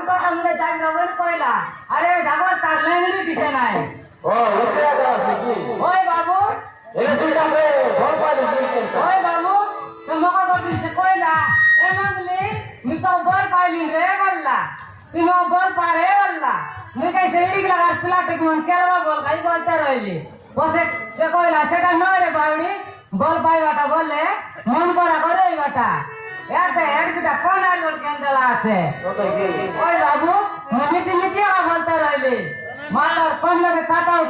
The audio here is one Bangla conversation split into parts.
আমটা সামনে যাই রবেল কইলা আরে যাবার তার ল্যাংড়ি দিছে নাই ও উঠে আছে কি ওই বাবু এনে তুই যাবে ভোর পাইছিস নাকি ওই বাবু তোমাকে দিছে কইলা এ মাগলি মি তো বল পাইলি রে বললা তুই মো বল পারে বললা মুই কইছে ইড়ি লাগার প্লাটে কোন কেলবা বল গাই বলতে রইলি বসে সে কইলা সেটা নয় রে বাউড়ি বল পাইবাটা বললে মন করা করে এই বাটা এতে এডকিটা কোন আর লোক কেন্দ্রলা আছে ওটাই কি ওই বাবু মিছি মিছি বলতে রইলি মাতার কোন লাগে কাটাও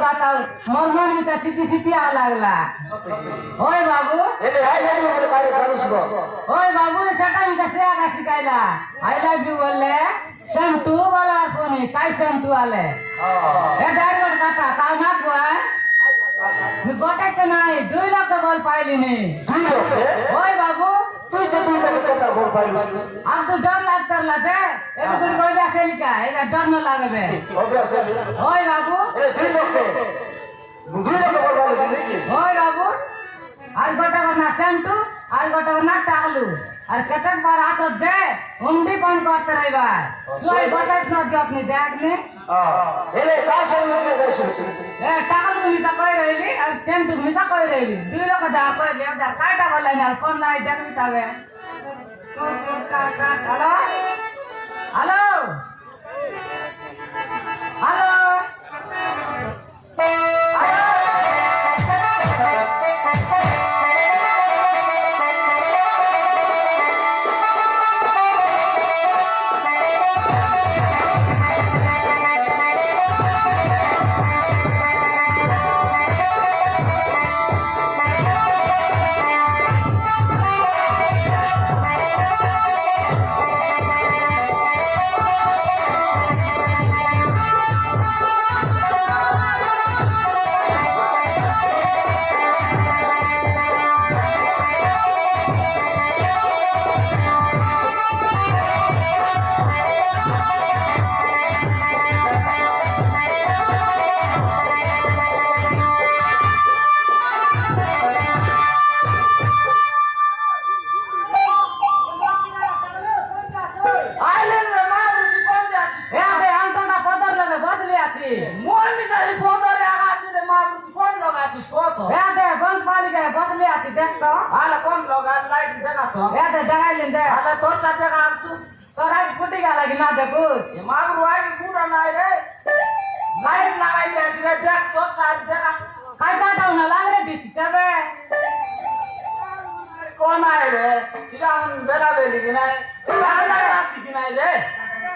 মোর মন মিটা সিটি সিটি লাগলা ওই বাবু এলে হাই হাই বলে বাইরে জানিস গো ওই বাবু সেটা মিটা সে আগা শিখাইলা আই লাভ ইউ বললে সেন্টু বলা আর কোনি কাই সেন্টু আলে এ ডাইরেক্ট কাটা তা না কোয়া গোটা কে নাই 2 লাখ বল পাইলি নি তুই ওকে ওই বাবু তুই তো তুই লাগে কথা ভোর পাইছিস अब तो डर लगता लगे एक गुड़ी कोई ऐसे लिखा है एक डर न लगे ওকে আছে ओए बाबू এ তুই লোকে তুই লোকে ভোর পাইছিস নাকি ओए बाबू আর গোটা করনা সেন্টু আর গোটা করনা টাকলু আর কতক বার আতো দে উন্ডি পান করতে রইবা তুই বাতাইছ না যে আপনি দেখনি এলে কার সঙ্গে লোকে যাইছিস এ টাকলু মিছা কই রইলি আর সেন্টু মিছা কই রইলি দুই লোক যা কই লে যা কাটা করলাই না কোন লাই দেখবি তবে হ্যালো হ্যালো হ্যালো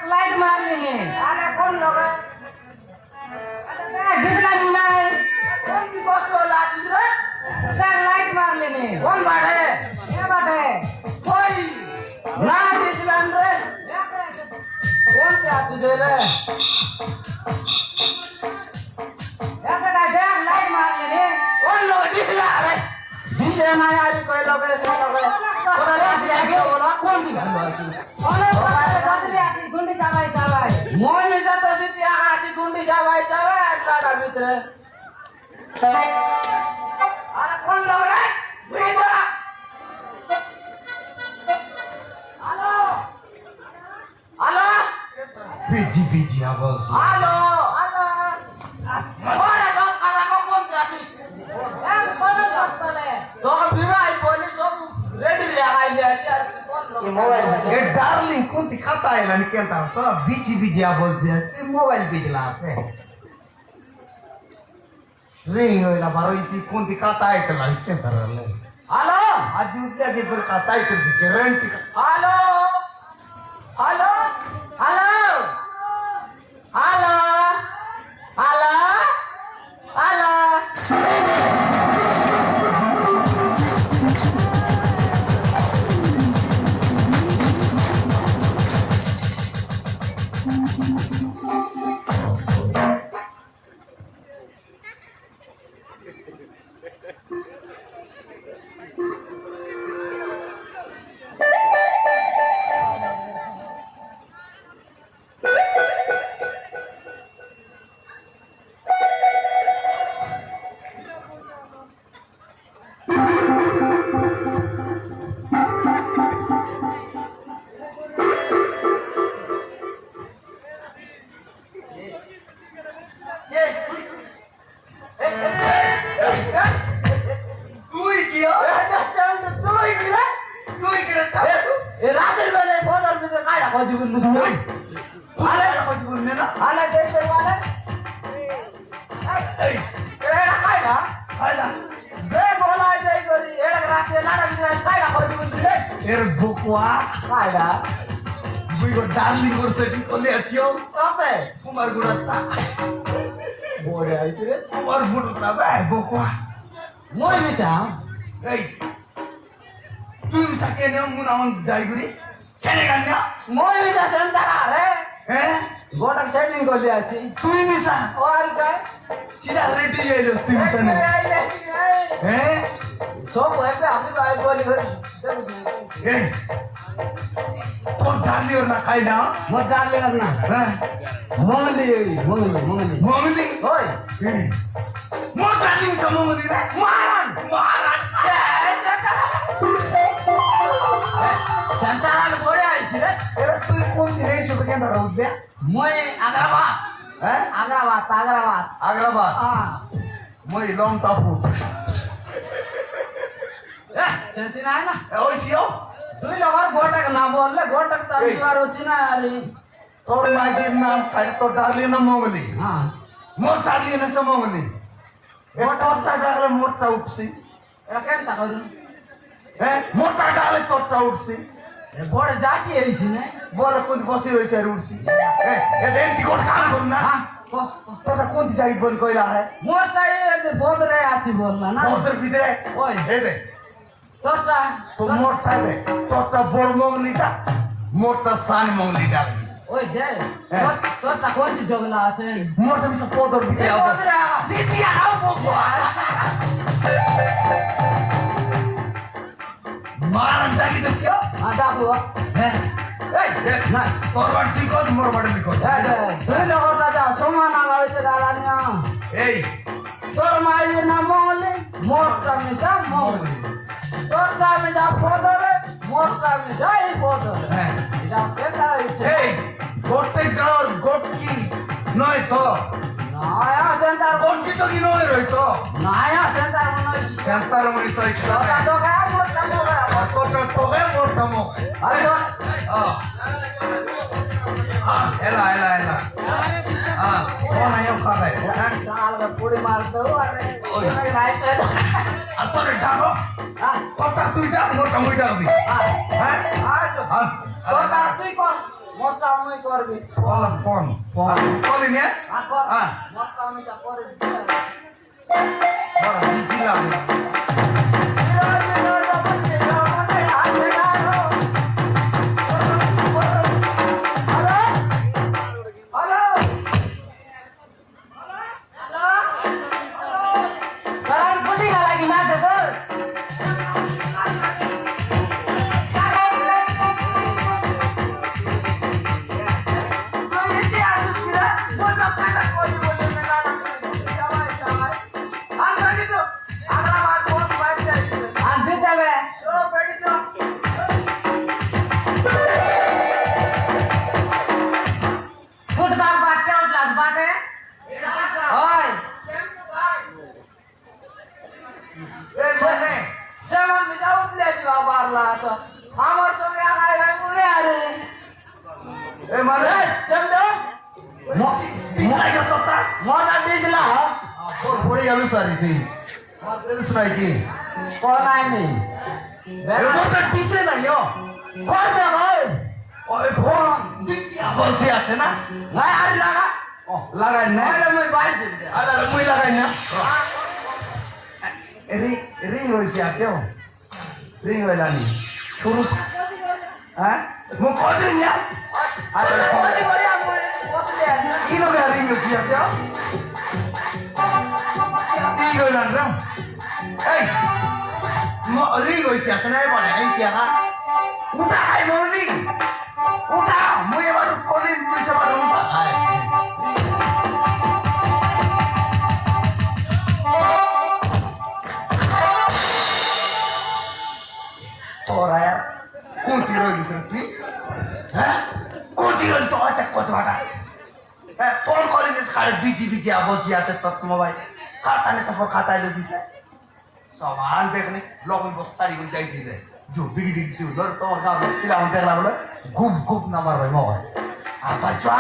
लाइट मार लेंगे আরে কোন লোকে डिस्लाइट नहीं কোন কি করতে লাগিস রে लाइट मार लेंगे কোন বাড়ে ये बाटे কই না দিছিলাম রে কোন তে আছিস রে ऐसे का देख लाइट मार लेंगे কোন লোক দিছিলা রে দিছে না আরে কই লোকে সে লোকে তোরা লাগি আগে বলা কোন দি গাল মারছি অনেক বদলে আছি গুন্ডি চালাই মই মিছা তো সিটি আছি গুন্ডি যাবাই যাবে লাড়া ভিতরে আরে কোন লোক রে বুইদা হ্যালো হ্যালো বিজি আওয়াজ হ্যালো হ্যালো ওরে সব কারা কোন আছিস এক বড় বস্তলে তো বিবাই বলি সব রেডি লাগাইলে আছে কোন লোক মোবাইল এ ডার্লিং কোনটি খাতা এলানি কেনতা সব বিজি আওয়াজ এ মোবাইল বিজলা আছে রিং হইলা বারোইছি কোনটি খাতা এলানি কেনতা রে হ্যালো আজ উঠলে যে পর খাতা আইতেছি রেন্ট hello hello hello hello hello hello আরে কই বলনে না আলে দেখতে মানে এই এরা খাই না আইলা বে গলায় দেই করি এড়া রাতে নাড়া বিনা খাই না করে দিলে এর বকুয়া খাই না বুই গো ডার্লিং ওর সেটিং করলে আছিও কতে কুমার গুড়াতা বড় আইছে রে কুমার গুড়াতা ভাই বকুয়া মই মিছা এই তুই সাকে নে মুন আমন দাইগুরি কেনে গান্না মই মিছা সেন্টারা রে হ্যাঁ গোটা সেটিং করে আছি তুই মিসা আর কাই চিরা রেডি এলো তুই মিসা নে হ্যাঁ সব এসে আমি ভাই বলি করে এই তোর ডার্লিং না খাই না মোর ডার্লিং না হ্যাঁ মঙ্গলি মঙ্গলি মঙ্গলি ওই মোর ডার্লিং কা মঙ্গলি রে মারান মহারাজ সেন্টারাল পড়ে আইছি রে এরা তুই কোন দিনে শুধু কেন রাউদে মই আগ্রাবাদ হ্যাঁ আগ্রাবাদ আগ্রাবাদ মই লম তাপু সেন্টি নাই না ওই সিও তুই লগর গোটাক না বললে গোটাক তো আমি আর হচ্ছি না আরে তোর মাইদের নাম খাই তোর ডার্লিং না মঙ্গলি হ্যাঁ মোর ডার্লিং না মঙ্গলি তোরটা ডাকলে মোরটা উঠছি এটা কেন তা করুন হ্যাঁ মোরটা ডাকলে তোরটা উঠছি বড় জাতি আইছি না বল কোন বসে রয়েছে আর উঠছি এ দেন কি কোন কাম করুন না হ্যাঁ তোরা কোন যাই বল কইলা হ্যাঁ মোর তাই বদরে আছি বললা না ওদের ভিতরে ওই এই দে তোরটা তো মোরটা দে তোরটা বড় মঙ্গলিটা মোরটা সান মঙ্গলিটা ওই যে হ্যাঁ। তোরটা কোন জগলা আছে মোরটা মিশা পদর ভিতরে এই বদরে দিদি আও বকো মারান ডাকি তো কেউ ডাকু হ্যাঁ এই না তোর বাড়ি ঠিক আছে মোর বাড়ি ঠিক আছে তুই লগরটা যা সমান আগাইতে দাঁড়ানিয়া এই তোর মায়ের নাম মঙ্গলি মোরটা মিশা মঙ্গলি তোরটা মিশা পদরে মোরটা মিশা এই পদরে হ্যাঁ এটা কেটা হইছে এই গোটে গাঁর গোটকি নয় তো নায়া সেন্টার গোটকি তো কি নয় রই তো নায়া সেন্টার মনে সেন্টার মনি সই তোরটা তো গায় মোরটা মোরটা তোরটা তোবে মোরটা মো আরে এলা এলা এলা কোন আয়ো খাবে হ্যাঁ চাল পুরি মার দো আরে ওই। ওই রাইট আর তোরে ডাকো হ্যাঁ তোরটা তুই ডাক মোরটা মুই ডাকবি হ্যাঁ তোরটা তুই কর মোরটা আমি করবি বল ফোন বলি নে কর হ্যাঁ মোরটা আমি যা করে বড় দিছিলাম Sarang pusing lagi nada tuh. Anjir deh. Good bag baca udah baca. Oi. যেমন মিজা উঠলে দিবা পারলা তো আমার সঙ্গে আগাই ভাই বলে আরে এ মানে চন্দ্র দিলাই গো তোরটা মনা দিছলা তোর পড়ে গেল সারি তুই আমার তেলস নাই কি কোনাই নেই মোরটা দিছে না ইয়ো কর দে ভাই ওই ফোন দিতিয়া বলছি আছে না নাই আর লাগা ও লাগাই না আরে মই বাইর দিতে আরে মুই লাগাই না রিং হয়েছে আছে রিং হইলানি শুরু হ্যাঁ মু কদিন না আরে কোনি করে আমি বসলে আছে কি লোকে রিং হয়েছে আছে কি হইলান রে এই রিং হয়েছে আছে না বলে এই কি হা উঠা আই মলি উঠা মুই এবার কলিন তুই সবার উঠা আয় তোরা কোন তীর হইলিস তুই হ্যাঁ কোন তীর হইল তো একটা কথাটা হ্যাঁ ফোন করে দিস খালি বিজি বলছি আছে তোর মোবাইল খাতানে তারপর খাতায় দিছে সবান দেখলে লগন বস্তারি করে যাই দিলে জো বিগি দিছি ধর তোমার গাঁও পিলা হন দেখলা বলে গুপ গুপ নাম্বার ভাই মোবাইল আর bajwa.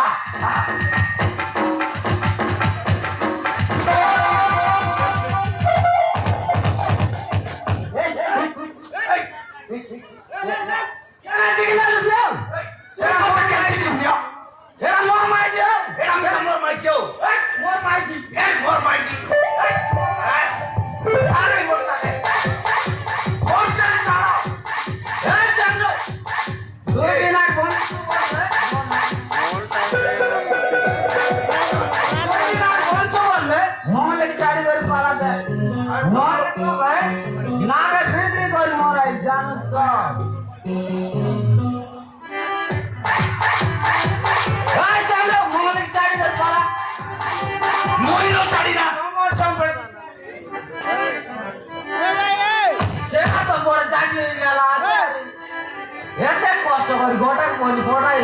কষ্ট করি গোটাই বলি গোটাই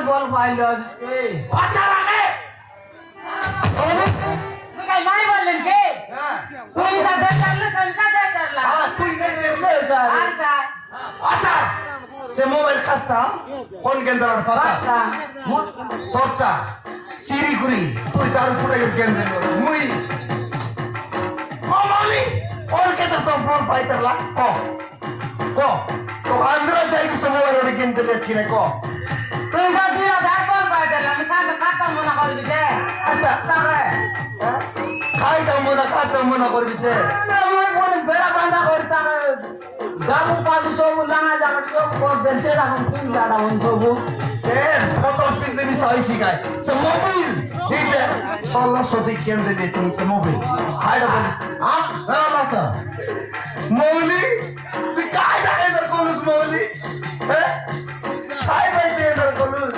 বল পাইল मी काय नाही बोलले के तुम्ही सध्या चाललं कंटा काय करला आणि काय Se mobil kata, kon gendal pata. Torta, siri kuri, tu daru pura gendal. Mui. Mali, kon kita tompol fighter lah. Ko. To andra jai ku semua orang gendal cine ko. तुम्ही का दिला दाखवल पाहिजे मी सांग खाता म्हणा करली ते Ada sare. Khai kata muna korbise. মই কোন বেড়া বাঁধা করে তারা গাবু পাশে সব লাঙা যাবে সব করবেন সেটা এখন তিন জায়গা সবু Eh, botol pizza ni sahi sikai. Se mobil. Dite, Allah sosi gendal itu se mobil. Hai dah bol. হ্যাঁ বাসা Mowgli, tu काय जायचं कोणूस Mowgli? काय माहिती आहे कोणूस?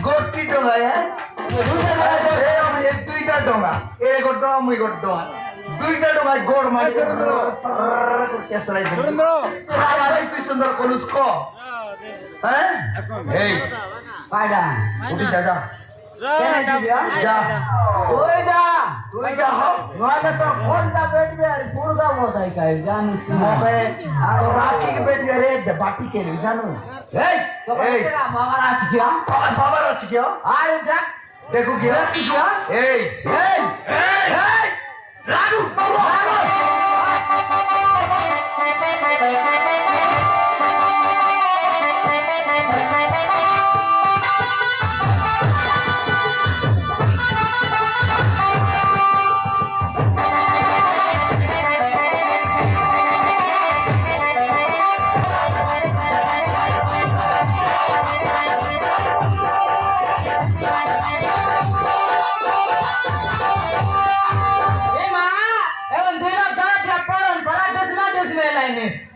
गोट की डोंगा आहे? हे आम्ही एक दुईटा डोंगा. एक गोट डोंगा, मुई गोट डोंगा. दुईटा डोंगा गोड माहिती कसं राहायचं? काय तू सुंदर कोणूस को? हे কায়দা उठी जा जा কেন দিবিয়া जा ওই যা तू जा हो নয়তো তো কোন যা বেটবে আর পুরগা বসাই কাই জানিস কি मोबे तो राखी के बेटी रे बाटी के लिए जानू এই তো এই। বেটা মামার আছে কি बाबा रच गया আরে দেখ देखो गिरा দেখছি কি এই এই এই রাজু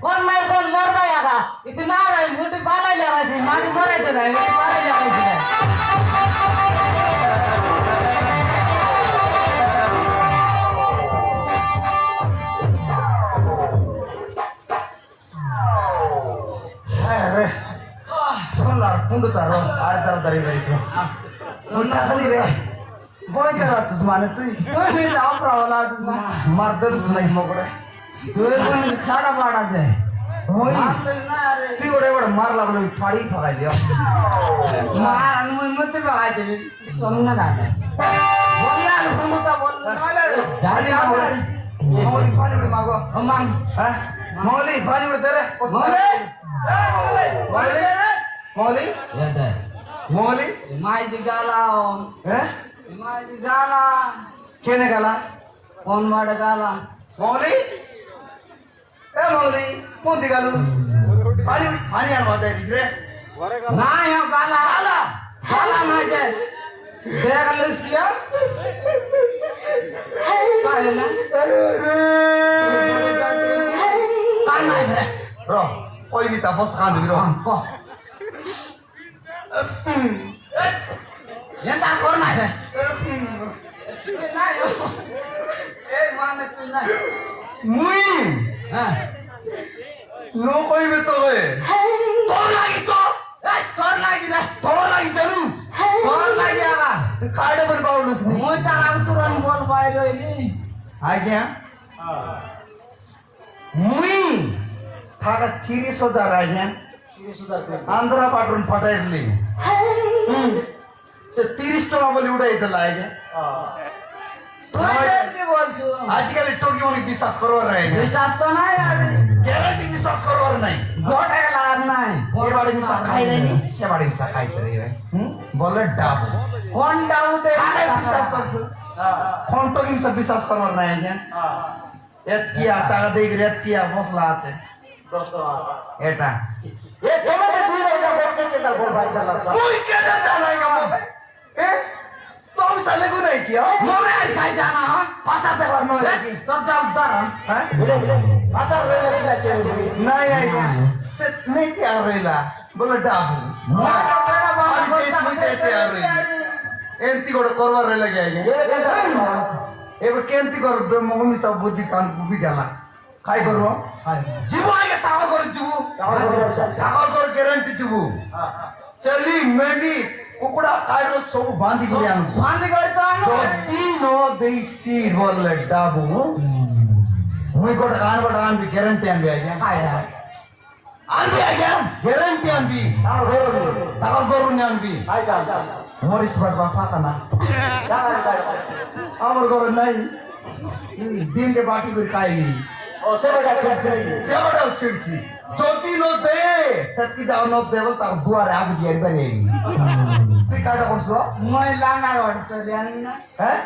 कोण मार कोण मर बाया का इथे नाव आहे मोठी पालाय लावायची माटी मरायचं नाही मोठी पालाय लावायची नाही अरे सोला पुंड तारो आर तार तरी जायचो सोला खाली रे बोय कराच माने तू তুমি যাও প্রবলা তুমি मारदच नाही मोकळे তুই কোন ছাড়া পাড়াছে होई মারলে না রে तू एवढे एवढं मार लागलो फाडी फगायली মার আমি মতে বাগাইতে সমনা দাদা বললা হুমুতা বললা झाली मागवली मोली पाणी उडी मागव মাং हा मोली पाणी उडी रे মোলে मोली मोली यादा मोली মাই জি গালাও हे মাই জি গালা केने गाला কোন মাড় গালা मोली ए मोली कोणती गालू पाणी पाणी आण वादाय रे না ইয়া গালা গালা গালা মাঝে দেখলিস কি কাইলা কান নাই রে रो ओय मी तापस खान बिरो কো এটা কোন নাই রে নাই এই মা নে তুই না মুই হ্যাঁ নো কইবে তো রে তোর লাগি তো এই তোর লাগি রে তোর লাগি জানু তোর লাগি আবার কাড়ে বল বাউলস নি মই তার আগে তুরন বল পাই রইলি আজ্ঞা মুই থাকা 30,000 আজ্ঞা আন্ধ্রা পাটন ফাটাইলি সে 30 টাকা বলি উড়াই দিলা আজ্ঞা তুই সেদিকে বলছো আজকাল টোকি মনে বিশ্বাস করবার নাই বিশ্বাস তো নাই আর গ্যারান্টি বিশ্বাস করবার নাই গোটা গেল আর নাই এবারে মিশা খাই নাই সেবারে মিশা খাইতে রে বলে ডাবো কোন ডাউতে আরে বিশ্বাস করছো কোন টোকি মিশা বিশ্বাস করবার নাই আজ্ঞা এত কি টাকা দেই রে এত কি মশলা আছে এটা এ তোমাকে তুই রাজা বলতে কেন বল ভাই দাদা মুই কেন জানাই গো এ তুমি সালে গো নাই কি মোরে খাই জানা পাতা দেবার নয় কি তোর দাও দাঁড়ান হ্যাঁ আচ্ছা রইলে সিলা কে নাই আইগা সে নেই তে আরেলা বলে ডাবু মোটা বেড়া বাবা মুই তে আরে এমতি গোড় করবার রে লাগে আইগা এবে কেমতি করবে মগমি সব বুদ্ধি কান কুপি গেলা খাই করব জীবু আগে টাকা করে জীবু টাকা করে গ্যারান্টি জীবু চলি মেডি কুকুড়া খাইলো সব বাঁধি করে আনবো বাঁধি করে তো আনো যদি ন দেইছি বলে ডাবু মুই গোটা কান গোটা আনবি গ্যারান্টি আনবি আজ্ঞা আনবি আজ্ঞা গ্যারান্টি আনবি তাকর গরু নি আনবি মরিস বাবা ফাঁকা না আমার ঘরে নাই দিনকে বাটি করে খাইনি সেবাটাও ছিড়ছি যদি ন দে সেটকি যাও ন দেব তার দুয়ারে আগে দিয়ে বেরিয়ে তুই কাটা করছো মই লাঙ্গার ওর চলে আনি না হ্যাঁ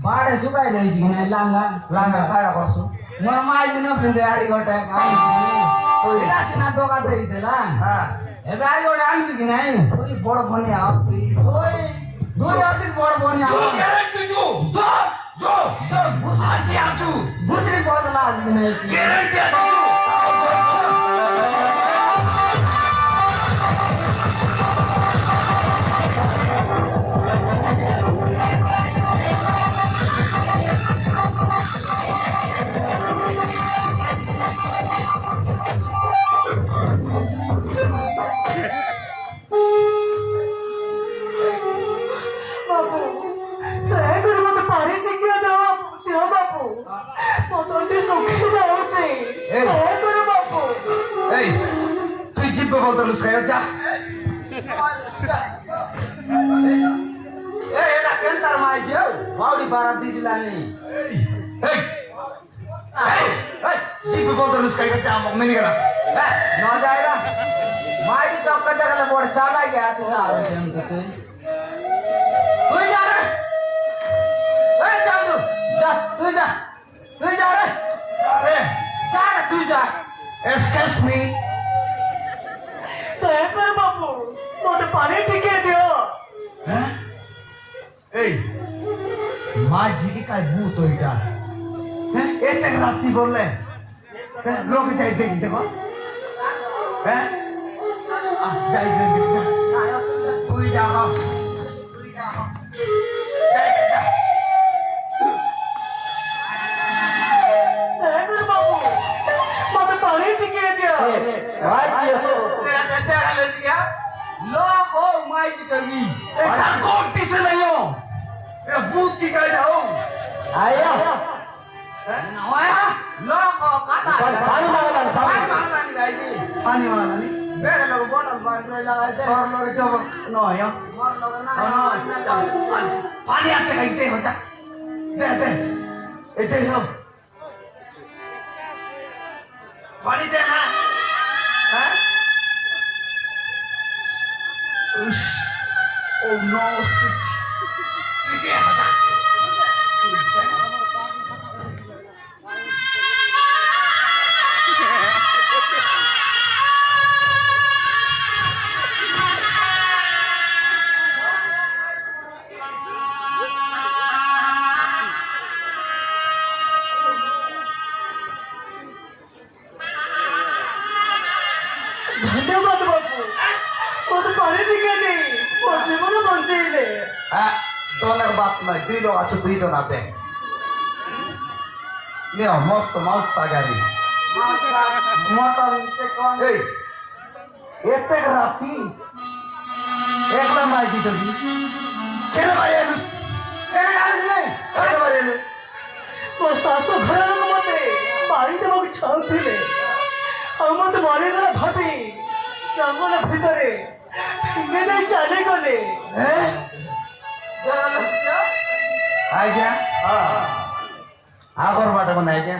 বাড়ে শুকাই দেইছি না লাঙ্গা লাঙ্গা কাটা করছো মোর মাই দিন ফিরে আড়ি গোটা কাই ওই এটা সিনা দোকা দেই দেলা হ্যাঁ এবে আড়ি গোটা আনবি কি নাই তুই বড় বনি আও তুই তুই দুই অধিক বড় বনি জো আমার গ্যারান্টি জো জো জো বুঝাছি আজু বুঝলি বদলা আসবি না গ্যারান্টি আজু বাবু দয়া করে মতো পানি টিকিয়ে দাও দেও বাবু মতনটি শুকিয়ে যাচ্ছে এই। দয়া করে বাবু এই তুই জিব্বে বলতে লুসকাই যা এ এটা কেন তার মাই যে বাউডি পারা দিছিলানি এই এই এই জিব্বে বলতে লুসকাই যা আমাকে মেনে গেলা ন যায়রা মাই টক্কা দেখালে বড় চালা গিয়া আছে যা আর সেম তুই তুই যা রে এই চামড়ু যা তুই যা তুই যা রে আরে যা রে তুই যা এক্সকিউজ মি দয়া করে বাবু মতো পানি টিকিয়ে দিও হ্যাঁ এই মা জিকে কাই ভূত ওইটা হ্যাঁ এতে রাত্রি বললে হ্যাঁ লোক যাই দেখি দেখো হ্যাঁ যাই দেখি তুই যা তুই যা যা দয়া করে বাবু মতো পানি টিকিয়ে দিও लोग हो माई जी करनी এটা কোন পিছে নাই ও এটা ভূত কি কাই দাও आया नया लोग हो काटा पानी मांगला नहीं गई थी পানি মানানি बेग लोग बोतल पानी में लगा दे তোর লগে যাব নয় मोर लोग ना পানি আছে খাইতে হতা দে দে এই দে হোক পানি দে না হ্যাঁ উস ও নো শিট তুই কে হতা ধন্যবাদ বাবু মতো পানি টিকিয়ে দি ওর জীবনে বঞ্চাইলে হ্যাঁ তোর বাপ নয় দুই লোক আছো দুইজন আছে নিও মস্ত মাছ সাগারি মটন চিকন এই এতে রাতি একলা মাই দিত কি কেন মারি আলু কেন জানিস নাই কেন মারি আলু ମୋ ଶାଶୁ ଘର ଲୋକ ମତେ ମାରିଦେବାକୁ ଚାହୁଁଥିଲେ ଆଉ ମତେ ମାରିଦେଲା ଭାବି ଜଙ୍ଗଲ ଭିତରେ ଫିଙ୍ଗି ଦେଇ ଚାଲିଗଲେ হ্যাঁ আইজা আগর বাটে মানে আইজা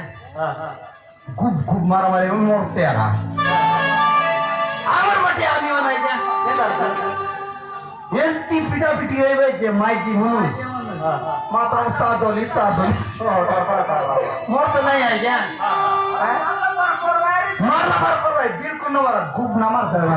খুব খুব মারামারি মরতে আরা আগর বাটে আমি বানাইজা এন্তি পিটাপিটি হইবে যে মাইজি হুনুস মাত্র সাদলি মরতে নাই আইজা মারলা বার করবাই বিলকুল না মারা খুব নামার দেয়